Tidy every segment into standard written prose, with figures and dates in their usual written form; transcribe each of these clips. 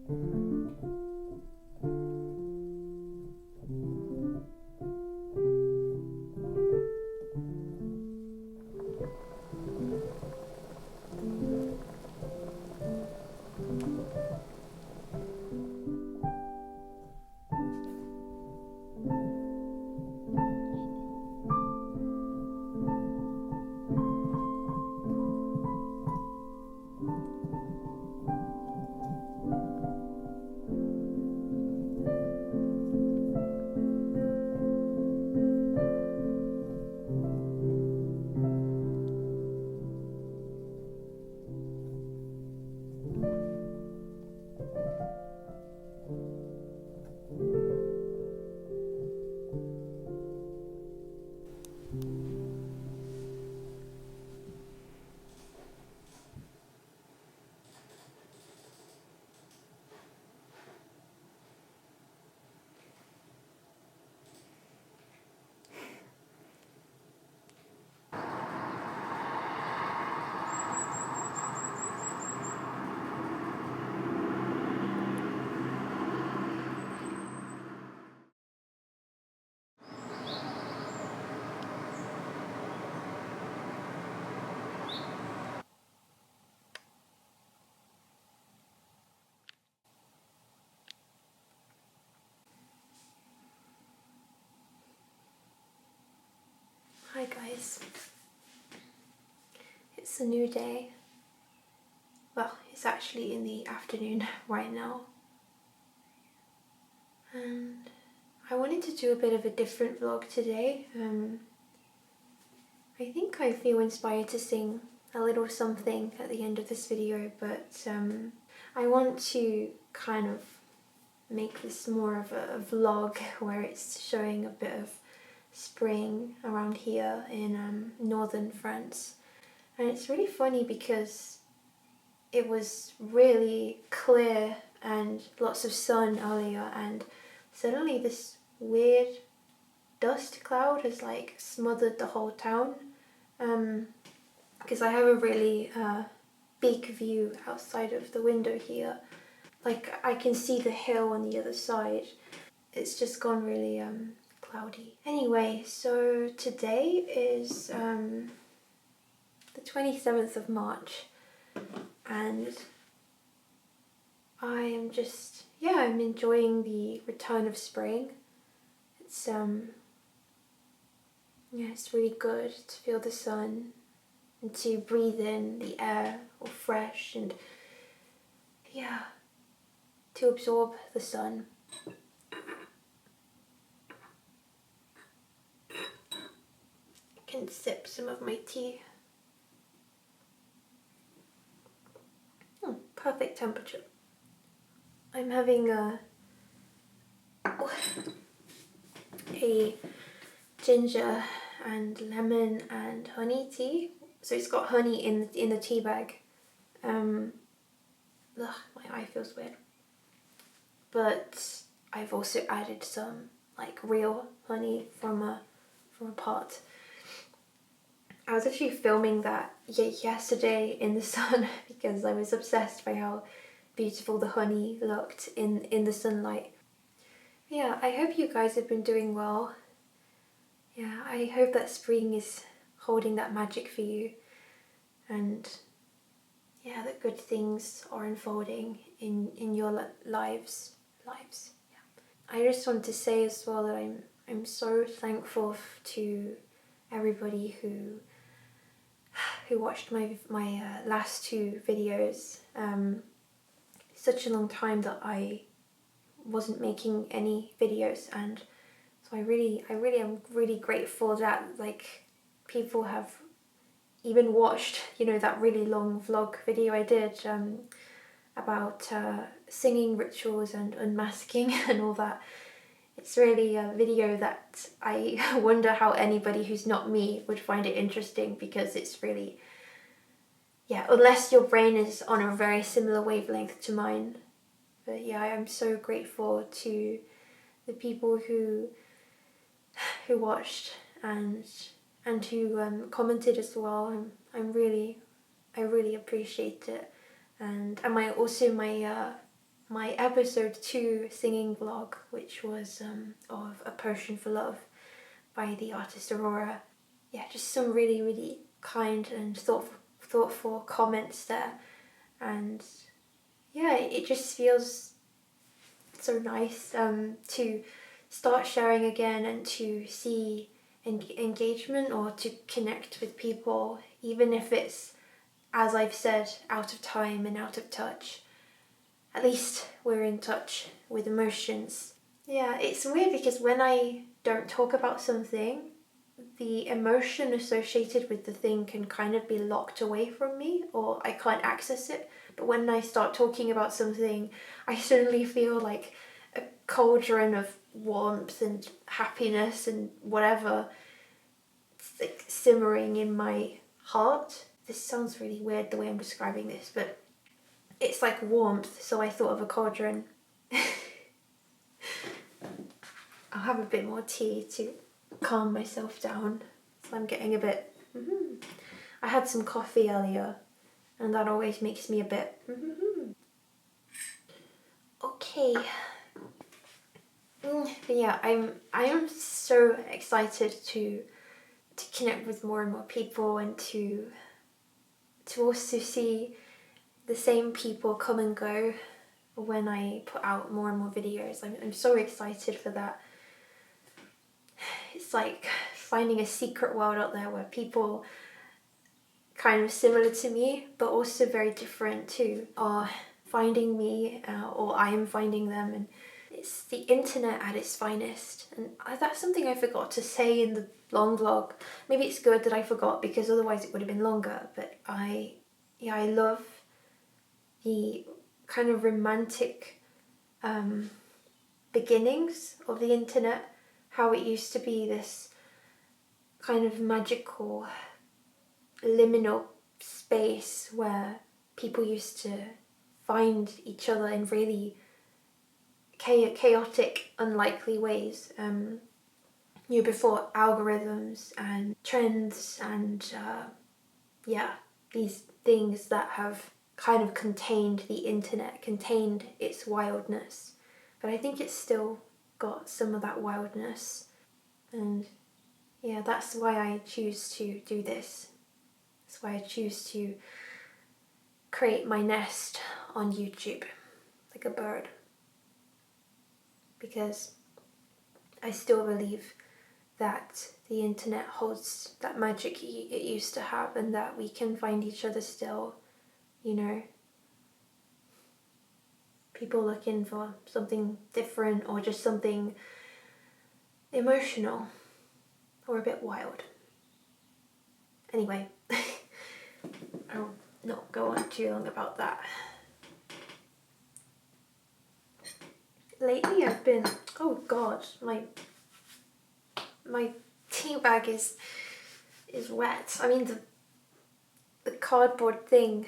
Hi guys, it's a new day. Well, it's actually in the afternoon right now, and I wanted to do a bit of a different vlog today. I think I feel inspired to sing a little something at the end of this video, but I want to kind of make this more of a vlog where it's showing a bit of spring around here in northern France. And it's really funny because it was really clear and lots of sun earlier, and suddenly this weird dust cloud has like smothered the whole town, because I have a really big view outside of the window here. Like I can see the hill on the other side. It's just gone really cloudy. Anyway, so today is the 27th of March, and I am just, I'm enjoying the return of spring. It's it's really good to feel the sun and to breathe in the air, all fresh, and to absorb the sun. I can sip some of my tea. Perfect temperature. I'm having a ginger and lemon and honey tea. So it's got honey in the tea bag. My eye feels weird. But I've also added some like real honey from a pot. I was actually filming that yesterday in the sun because I was obsessed by how beautiful the honey looked in the sunlight. Yeah, I hope you guys have been doing well. Yeah, I hope that spring is holding that magic for you, and that good things are unfolding in your lives. I just want to say as well that I'm so thankful to everybody who watched my last two videos. Such a long time that I wasn't making any videos, and so I really am really grateful that like people have even watched, that really long vlog video I did about singing rituals and unmasking and all that. It's really a video that I wonder how anybody who's not me would find it interesting, because it's really, unless your brain is on a very similar wavelength to mine. But I am so grateful to the people who watched and who commented as well. I really appreciate it. And my my episode 2 singing vlog, which was of A Potion for Love by the artist Aurora. Yeah, just some really, really kind and thoughtful comments there. And yeah, it just feels so nice to start sharing again and to see engagement or to connect with people, even if it's, as I've said, out of time and out of touch. At least we're in touch with emotions. Yeah, it's weird because when I don't talk about something, the emotion associated with the thing can kind of be locked away from me, or I can't access it. But when I start talking about something, I suddenly feel like a cauldron of warmth and happiness and whatever. It's like simmering in my heart. This sounds really weird the way I'm describing this, but it's like warmth, so I thought of a cauldron. I'll have a bit more tea to calm myself down. So I'm getting a bit... I had some coffee earlier, and that always makes me a bit... Okay. But yeah, I am so excited to connect with more and more people, and to also see the same people come and go when I put out more and more videos. I'm so excited for that. It's like finding a secret world out there where people kind of similar to me but also very different too are finding me, or I am finding them. And it's the internet at its finest, and that's something I forgot to say in the long vlog. Maybe it's good that I forgot, because otherwise it would have been longer. But I love the kind of romantic beginnings of the internet, how it used to be this kind of magical liminal space where people used to find each other in really chaotic, unlikely ways. Before algorithms and trends and these things that have kind of contained the internet, contained its wildness. But I think it's still got some of that wildness. And yeah, that's why I choose to do this. That's why I choose to create my nest on YouTube, like a bird. Because I still believe that the internet holds that magic it used to have, and that we can find each other still, people looking for something different, or just something emotional or a bit wild. Anyway, I'll not go on too long about that. Lately I've been, oh god, my tea bag is wet. I mean, the cardboard thing,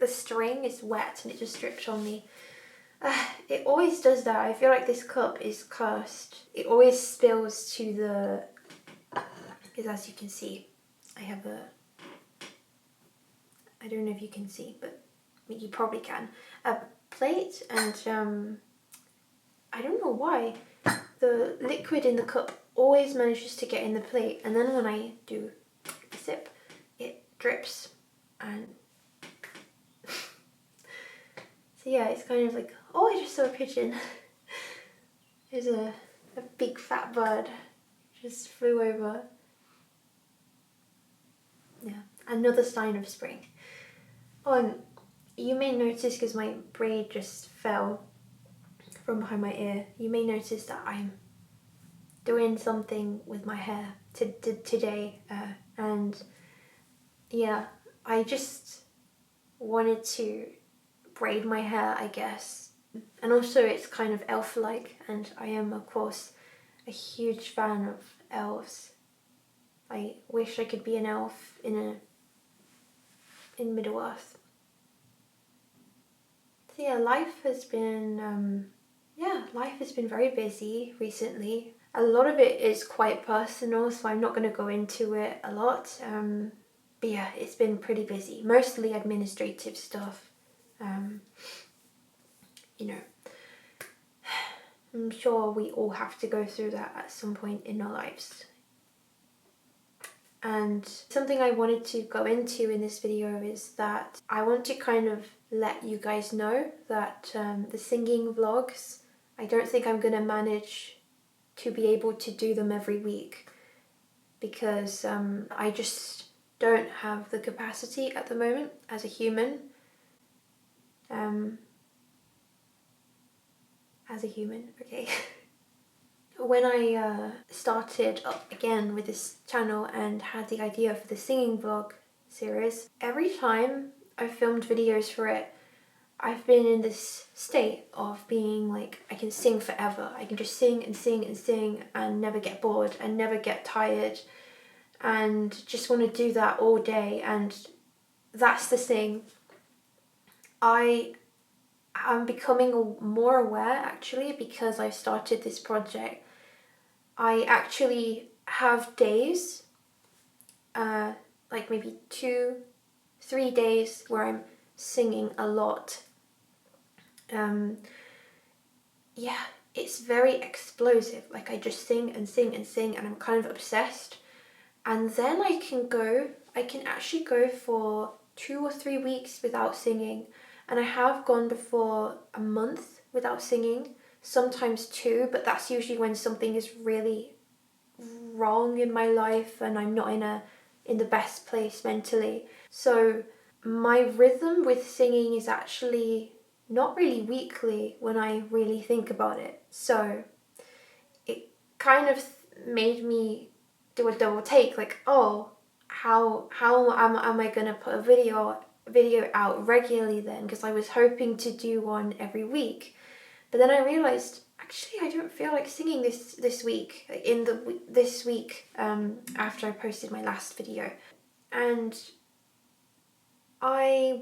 the string is wet and it just dripped on me. It always does that. I feel like this cup is cursed. It always spills to the, because as you can see, I have I don't know if you can see, but you probably can, a plate, and I don't know why the liquid in the cup always manages to get in the plate, and then when I do a sip, it drips. And so yeah, it's kind of like, oh, I just saw a pigeon. There's a big fat bird just flew over. Yeah, another sign of spring. Oh, and you may notice, because my braid just fell from behind my ear, you may notice that I'm doing something with my hair today, and yeah, I just wanted to braid my hair, I guess. And also it's kind of elf-like, and I am of course a huge fan of elves. I wish I could be an elf in Middle-earth. So yeah, life has been very busy recently. A lot of it is quite personal, so I'm not going to go into it a lot. But yeah, it's been pretty busy. Mostly administrative stuff. you know, I'm sure we all have to go through that at some point in our lives. And something I wanted to go into in this video is that I want to kind of let you guys know that the singing vlogs, I don't think I'm going to manage to be able to do them every week, because I just don't have the capacity at the moment as a human. Okay. When I started up again with this channel and had the idea for the singing vlog series, every time I filmed videos for it, I've been in this state of being like, I can sing forever. I can just sing and sing and sing and never get bored and never get tired and just want to do that all day. And that's the thing. I am becoming more aware, actually, because I've started this project. I actually have days, like maybe 2-3 days where I'm singing a lot. Yeah, it's very explosive. Like, I just sing and sing and sing, and I'm kind of obsessed. And then I can actually go for 2 or 3 weeks without singing. And I have gone before a month without singing, sometimes 2, but that's usually when something is really wrong in my life and I'm not in the best place mentally. So my rhythm with singing is actually not really weekly when I really think about it. So it kind of made me do a double take, like, oh, how am I gonna put a video out regularly then? Because I was hoping to do one every week, but then I realized actually I don't feel like singing this week, this week after I posted my last video. And I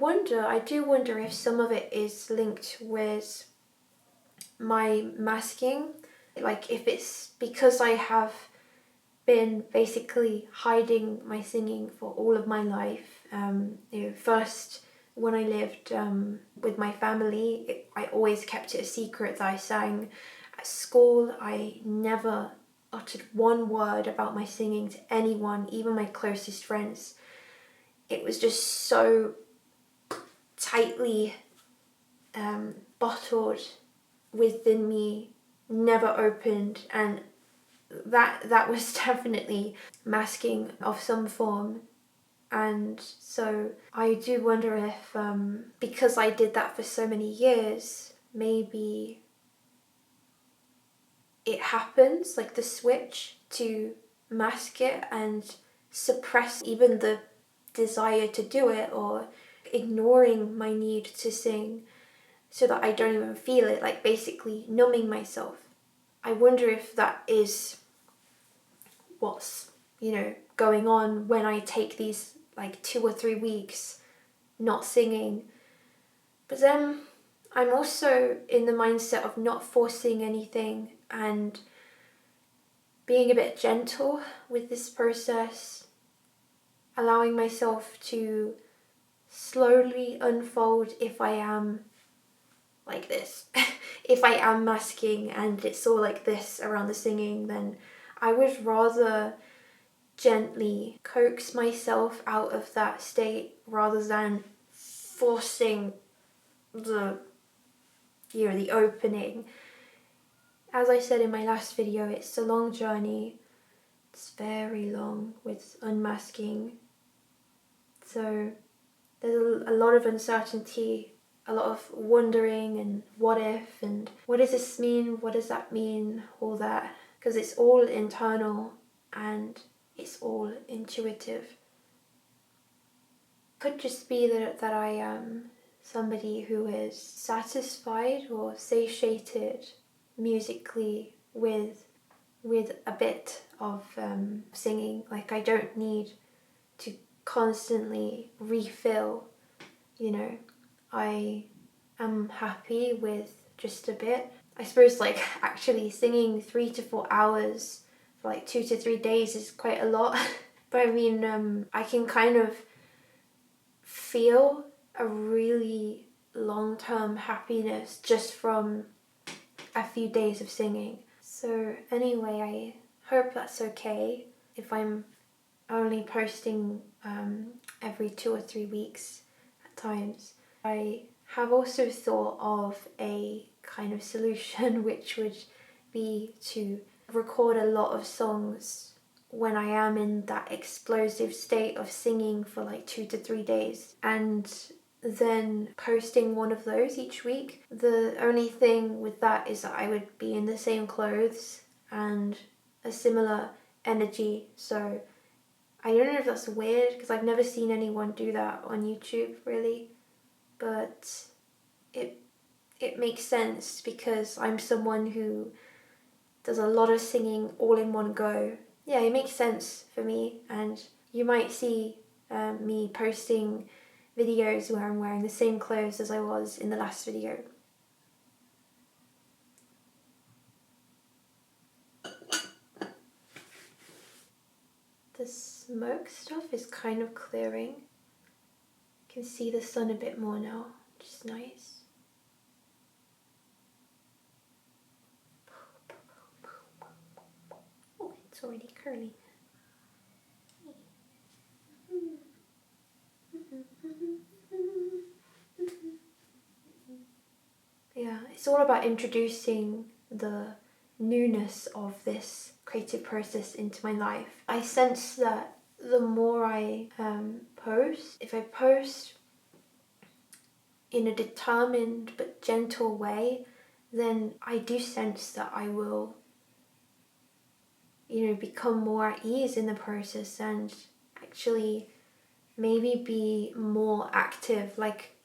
do wonder if some of it is linked with my masking, like if it's because I have been basically hiding my singing for all of my life. First when I lived with my family, I always kept it a secret that I sang. At school, I never uttered one word about my singing to anyone, even my closest friends. It was just so tightly bottled within me, never opened, and that was definitely masking of some form. And so I do wonder if because I did that for so many years, maybe it happens, like the switch to mask it and suppress even the desire to do it, or ignoring my need to sing so that I don't even feel it, like basically numbing myself. I wonder if that is what's, going on when I take these like 2 or 3 weeks not singing. But then I'm also in the mindset of not forcing anything and being a bit gentle with this process, allowing myself to slowly unfold if I am like this. If I am masking and it's all like this around the singing, then I would rather gently coax myself out of that state rather than forcing the opening. As I said in my last video, it's a long journey. It's very long with unmasking. So there's a lot of uncertainty, a lot of wondering and what if, and what does this mean, what does that mean, all that. Because it's all internal and it's all intuitive. Could just be that I am somebody who is satisfied or satiated musically with a bit of singing. Like, I don't need to constantly refill, I am happy with just a bit. I suppose like actually singing 3 to 4 hours for like 2 to 3 days is quite a lot. But I mean, I can kind of feel a really long-term happiness just from a few days of singing. So anyway, I hope that's okay if I'm only posting every 2 or 3 weeks at times. I have also thought of a kind of solution which would be to record a lot of songs when I am in that explosive state of singing for like 2 to 3 days, and then posting one of those each week. The only thing with that is that I would be in the same clothes and a similar energy, so I don't know if that's weird because I've never seen anyone do that on YouTube really, but it makes sense because I'm someone who does a lot of singing all in one go. Yeah, it makes sense for me, and you might see me posting videos where I'm wearing the same clothes as I was in the last video. The smoke stuff is kind of clearing. You can see the sun a bit more now, which is nice. Oh, it's already curling. Yeah, it's all about introducing the newness of this creative process into my life. I sense that the more I post, if I post in a determined but gentle way, then I do sense that I will, become more at ease in the process and actually maybe be more active, like,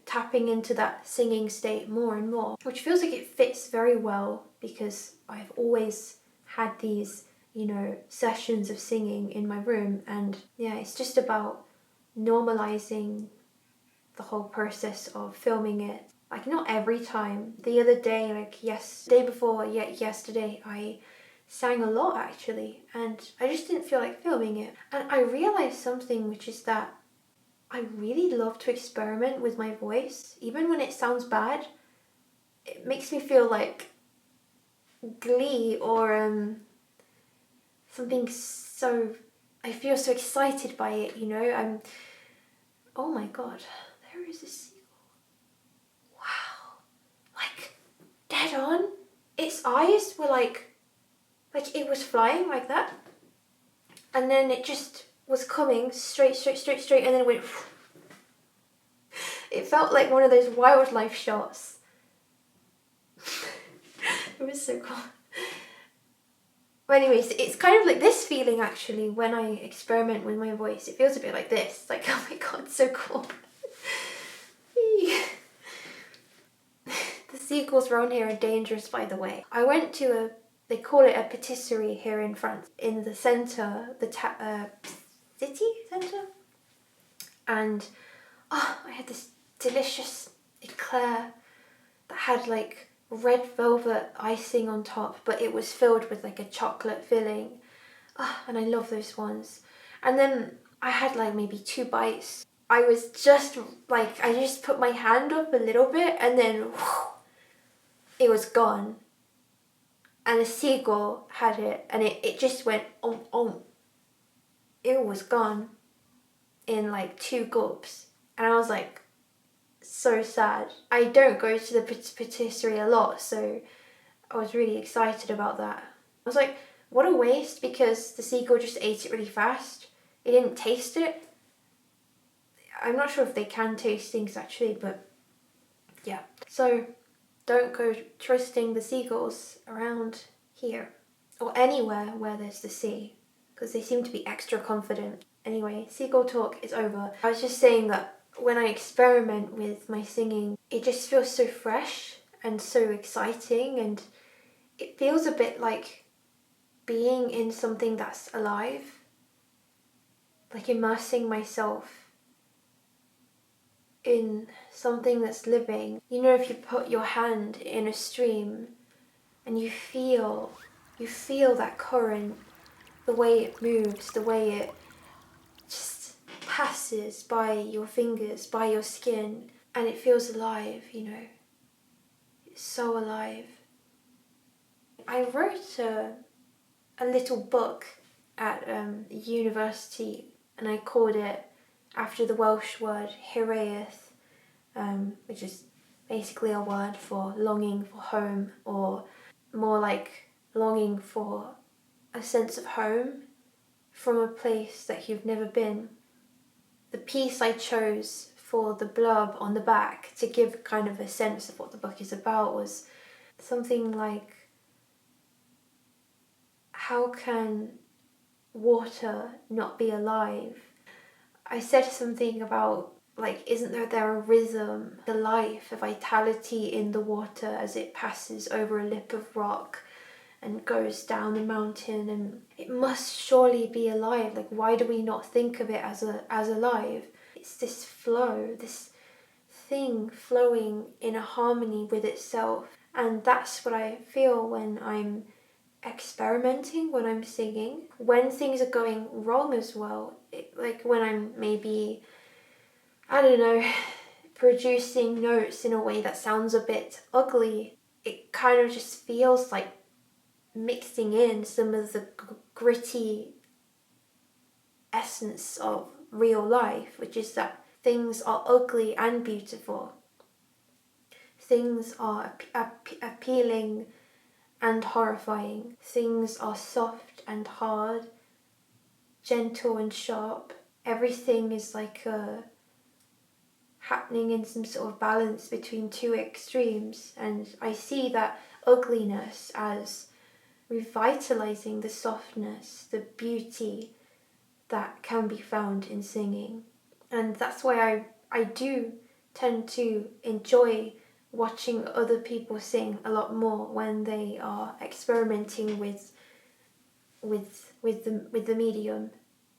tapping into that singing state more and more, which feels like it fits very well because I've always had these, sessions of singing in my room, and yeah, it's just about normalizing the whole process of filming it. Like, not every time. The other day, day before yesterday, I sang a lot actually, and I just didn't feel like filming it. And I realized something, which is that I really love to experiment with my voice, even when it sounds bad. It makes me feel like glee or something, so I feel so excited by it, oh my god, there is a seagull. Wow. Like, dead on. Its eyes were like it was flying like that. And then it just was coming straight, and then it went. It felt like one of those wildlife shots. It was so cool. But anyways, it's kind of like this feeling actually when I experiment with my voice. It feels a bit like this. Like, oh my god, so cool. The seagulls around here are dangerous, by the way. I went to they call it a patisserie here in France, in the centre, city centre. And I had this delicious eclair that had like red velvet icing on top, but it was filled with like a chocolate filling. And I love those ones. And then I had like maybe 2 bites. I was just like, I just put my hand up a little bit and then it was gone. And a seagull had it, and it just went It was gone in like 2 gulps. And I was like, so sad. I don't go to the patisserie a lot, so I was really excited about that. I was like, what a waste, because the seagull just ate it really fast. It didn't taste it. I'm not sure if they can taste things actually, but yeah. So don't go trusting the seagulls around here or anywhere where there's the sea, because they seem to be extra confident. Anyway, seagull talk is over. I was just saying that when I experiment with my singing, it just feels so fresh and so exciting, and it feels a bit like being in something that's alive, like immersing myself in something that's living. If you put your hand in a stream and you feel that current, the way it moves, the way it just passes by your fingers, by your skin. and it feels alive, It's so alive. I wrote a little book at university, and I called it after the Welsh word hiraeth, which is basically a word for longing for home, or more like longing for a sense of home from a place that you've never been. The piece I chose for the blurb on the back to give kind of a sense of what the book is about was something like, how can water not be alive? I said something about, like, isn't there a rhythm, a life, a vitality in the water as it passes over a lip of rock and goes down the mountain, and it must surely be alive. Like, why do we not think of it as alive? It's this flow, this thing flowing in a harmony with itself. And that's what I feel when I'm experimenting, when I'm singing. When things are going wrong as well, like when I'm maybe, I don't know, producing notes in a way that sounds a bit ugly, it kind of just feels like mixing in some of the gritty essence of real life, which is that things are ugly and beautiful. Things are appealing and horrifying. Things are soft and hard, gentle and sharp. Everything is like happening in some sort of balance between two extremes, and I see that ugliness as revitalizing the softness, the beauty that can be found in singing. And that's why I do tend to enjoy watching other people sing a lot more when they are experimenting with the medium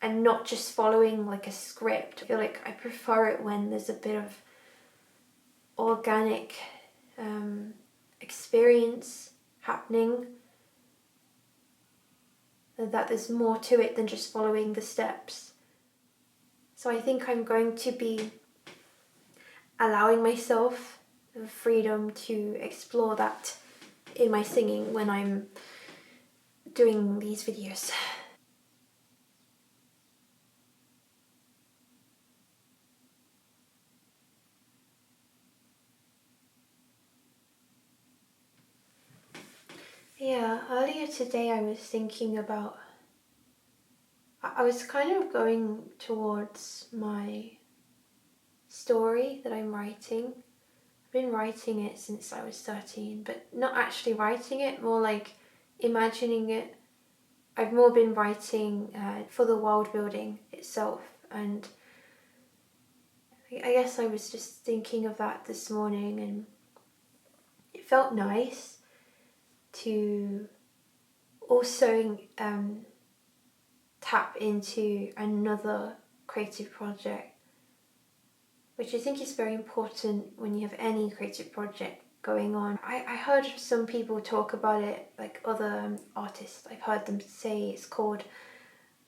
and not just following like a script. I feel like I prefer it when there's a bit of organic experience happening, that there's more to it than just following the steps. So I think I'm going to be allowing myself the freedom to explore that in my singing when I'm doing these videos. Yeah, earlier today I was thinking about, I was kind of going towards my story that I'm writing. I've been writing it since I was 13, but not actually writing it, more like imagining it. I've more been writing for the world building itself, and I guess I was just thinking of that this morning, and it felt nice to also tap into another creative project, which I think is very important when you have any creative project going on. I heard some people talk about it, like other artists, I've heard them say it's called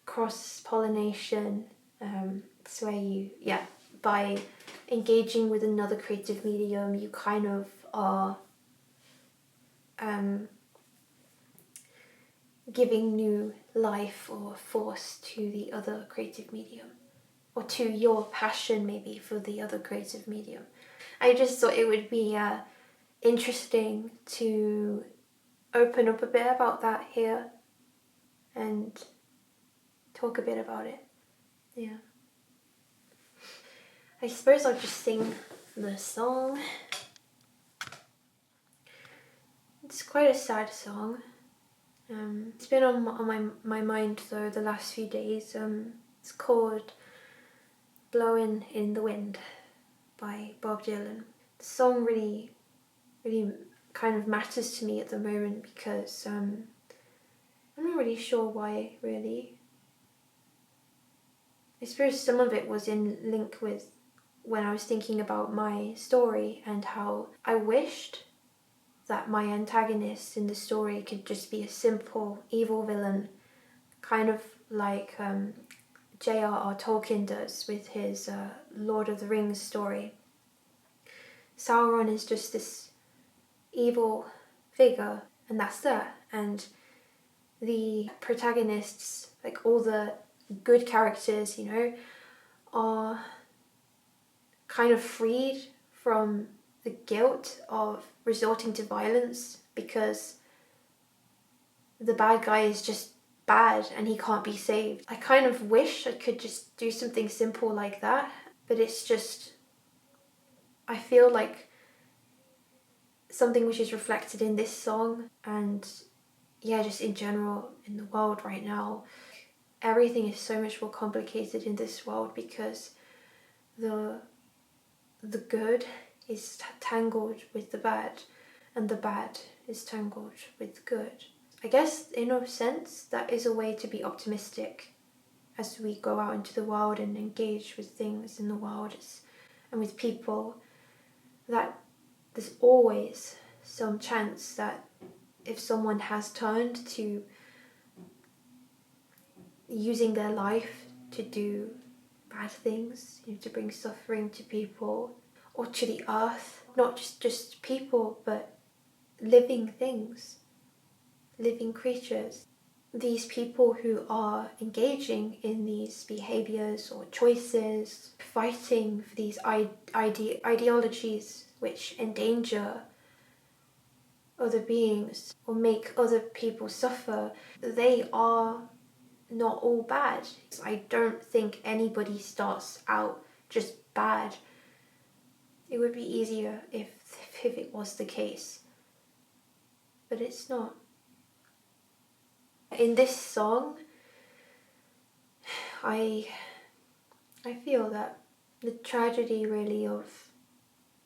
cross-pollination. It's where you, by engaging with another creative medium, you kind of are giving new life or force to the other creative medium, or to your passion maybe for the other creative medium. I just thought it would be interesting to open up a bit about that here and talk a bit about it. Yeah. I suppose I'll just sing the song. It's quite a sad song. It's been on my mind though the last few days. It's called Blowin' in the Wind by Bob Dylan. The song really kind of matters to me at the moment because I'm not really sure why, really. I suppose some of it was in link with when I was thinking about my story and how I wished that my antagonist in the story could just be a simple evil villain, kind of like J.R.R. Tolkien does with his Lord of the Rings story. Sauron is just this evil figure, and that's that. And the protagonists, like all the good characters, you know, are kind of freed from the guilt of resorting to violence because the bad guy is just bad and he can't be saved. I kind of wish I could just do something simple like that, but it's just, I feel like something which is reflected in this song, and yeah, just in general in the world right now. Everything is so much more complicated in this world because the good is tangled with the bad, and the bad is tangled with the good. I guess in a sense that is a way to be optimistic as we go out into the world and engage with things in the world and with people, that there's always some chance that if someone has turned to using their life to do bad things, you know, to bring suffering to people or to the earth, not just people, but living things, living creatures. These people who are engaging in these behaviors or choices, fighting for these ideologies which endanger other beings or make other people suffer, they are not all bad. I don't think anybody starts out just bad. It would be easier if it was the case, but it's not. In this song, I feel that the tragedy really of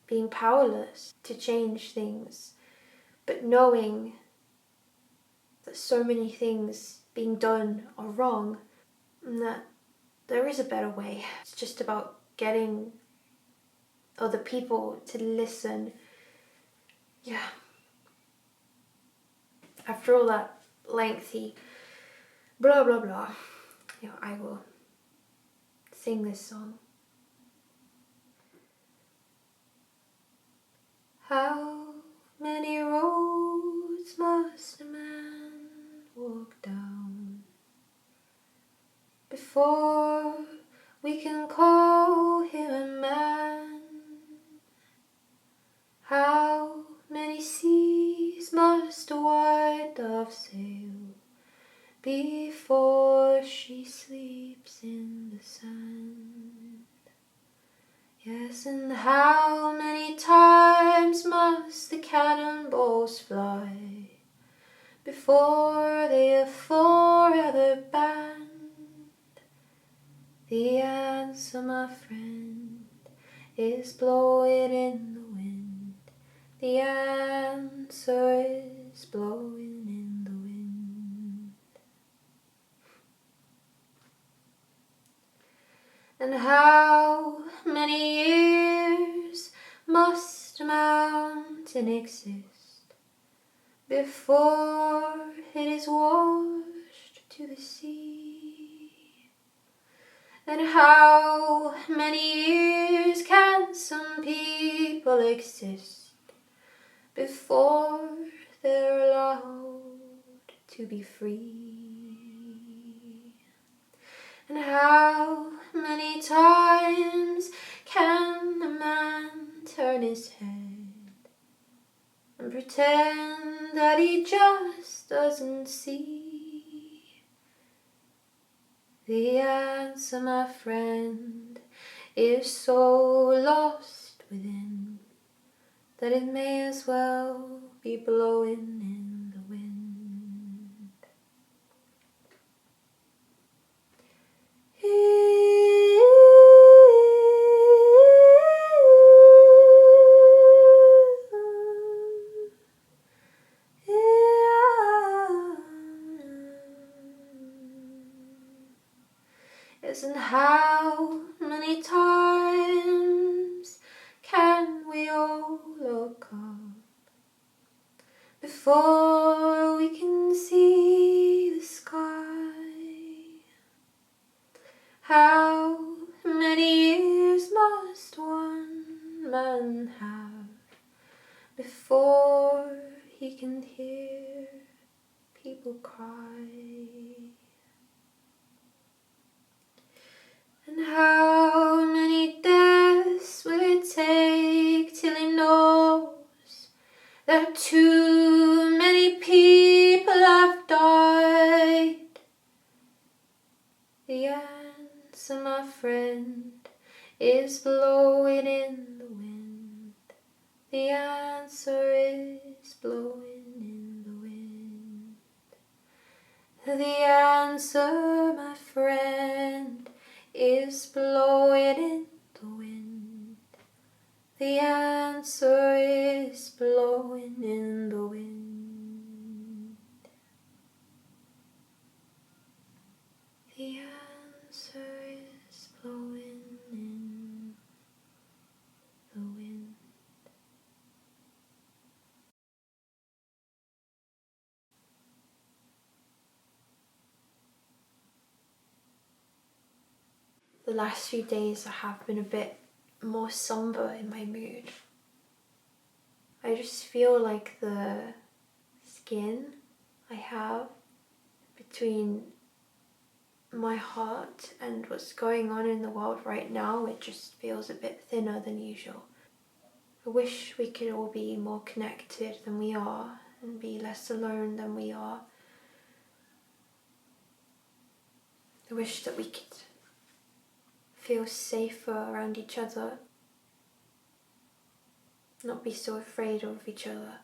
being powerless to change things, but knowing that so many things being done are wrong, and that there is a better way. It's just about getting other people to listen. Yeah. After all that lengthy blah blah blah, you know, I will sing this song. How many roads must a man walk down before we can call him a man? How many seas must a white dove sail before she sleeps in the sand? Yes, and how many times must the cannonballs fly before they are forever banned? The answer, my friend, is blowing in the wind. The answer is blowing in the wind. And how many years must a mountain exist before it is washed to the sea? And how many years can some people exist before they're allowed to be free? And how many times can a man turn his head and pretend that he just doesn't see? The answer, my friend, is so lost within that it may as well be blowing in the wind. Yes, and how many times can we all look up before we can see the sky? How many years must one man have we can hear people cry. And how many deaths will it take till he knows that too many people have died? The answer, my friend, is blowing in the wind. The answer is blowing in the wind. The answer, my friend, is blowing in the wind. The answer is blowing in the wind. The answer is blowing in the wind. The last few days I have been a bit more somber in my mood. I just feel like the skin I have between my heart and what's going on in the world right now, it just feels a bit thinner than usual. I wish we could all be more connected than we are and be less alone than we are. I wish that we could feel safer around each other, not be so afraid of each other.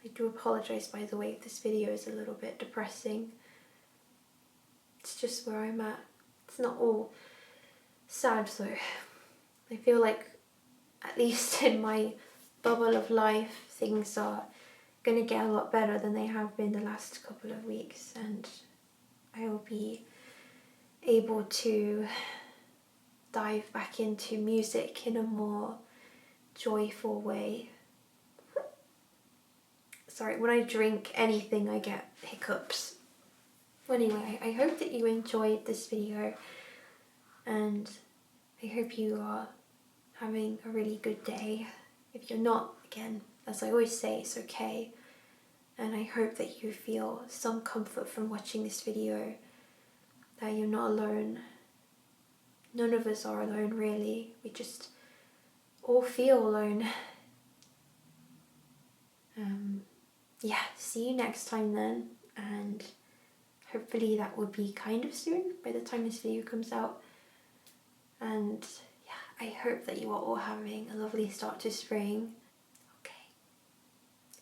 I do apologise, by the way, if this video is a little bit depressing. It's just where I'm at. It's not all sad though. I feel like, at least in my bubble of life, things are going to get a lot better than they have been the last couple of weeks, and I will be able to dive back into music in a more joyful way. Sorry, when I drink anything I get hiccups. Anyway, I hope that you enjoyed this video, and I hope you are having a really good day. If you're not, again, as I always say, it's okay. And I hope that you feel some comfort from watching this video, that you're not alone. None of us are alone, really. We just all feel alone. Yeah, see you next time then, and hopefully that will be kind of soon by the time this video comes out. And yeah, I hope that you are all having a lovely start to spring. Okay,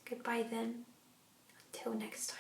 goodbye then, until next time.